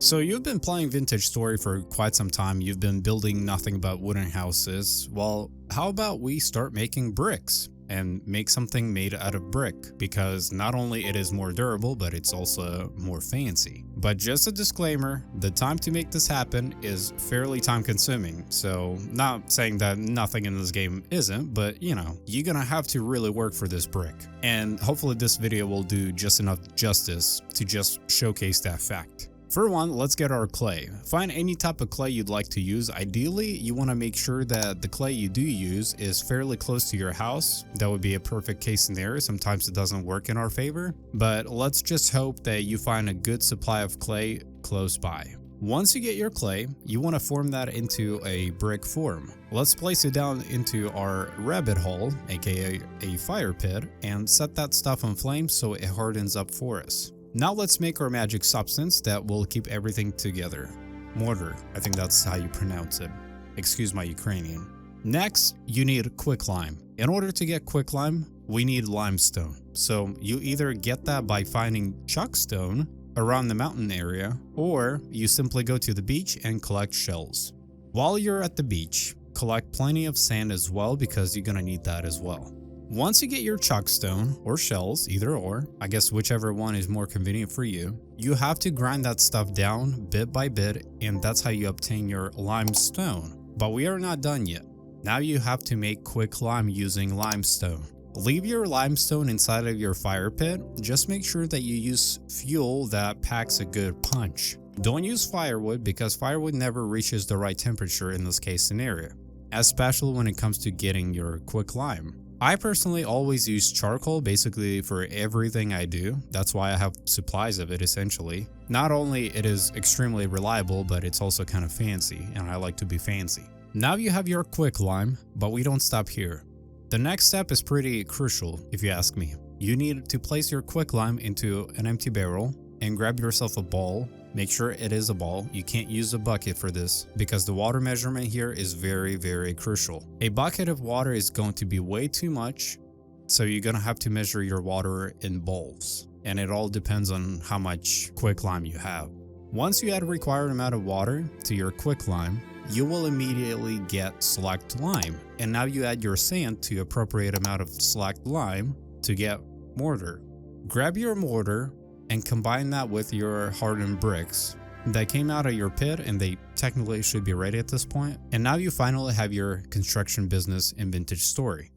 So you've been playing Vintage Story for quite some time. You've been building nothing but wooden houses. Well, how about we start making bricks and make something made out of brick, because not only it is more durable, but it's also more fancy. But just a disclaimer, the time to make this happen is fairly time consuming. So not saying that nothing in this game isn't, but you know, you're gonna have to really work for this brick. And hopefully this video will do just enough justice to just showcase that fact. For one, let's get our clay. Find any type of clay you'd like to use. Ideally, you want to make sure that the clay you do use is fairly close to your house. That would be a perfect case scenario. Sometimes it doesn't work in our favor, but let's just hope that you find a good supply of clay close by. Once you get your clay, you want to form that into a brick form. Let's place it down into our rabbit hole, aka a fire pit, and set that stuff on flame so it hardens up for us. Now let's make our magic substance that will keep everything together. Mortar, I think that's how you pronounce it. Excuse my Ukrainian. Next, you need quicklime. In order to get quicklime, we need limestone. So you either get that by finding chuckstone around the mountain area, or you simply go to the beach and collect shells. While you're at the beach, collect plenty of sand as well, because you're gonna need that as well. Once you get your chuckstone or shells, either or, I guess whichever one is more convenient for you, you have to grind that stuff down bit by bit, and that's how you obtain your limestone. But we are not done yet. Now you have to make quicklime using limestone. Leave your limestone inside of your fire pit. Just make sure that you use fuel that packs a good punch. Don't use firewood, because firewood never reaches the right temperature in this case scenario, especially when it comes to getting your quicklime. I personally always use charcoal basically for everything I do. That's why I have supplies of it essentially. Not only it is extremely reliable, but it's also kind of fancy, and I like to be fancy. Now you have your quicklime, but we don't stop here. The next step is pretty crucial if you ask me. You need to place your quicklime into an empty barrel and grab yourself a ball. Make sure it is a ball. You can't use a bucket for this, because the water measurement here is very crucial. A bucket of water is going to be way too much, so you're gonna have to measure your water in bowls, and it all depends on how much quicklime you have. Once you add a required amount of water to your quicklime, you will immediately get slacked lime, and now you add your sand to appropriate amount of slacked lime to get mortar. Grab your mortar and combine that with your hardened bricks that came out of your pit, and they technically should be ready at this point. And now you finally have your construction business in Vintage Story.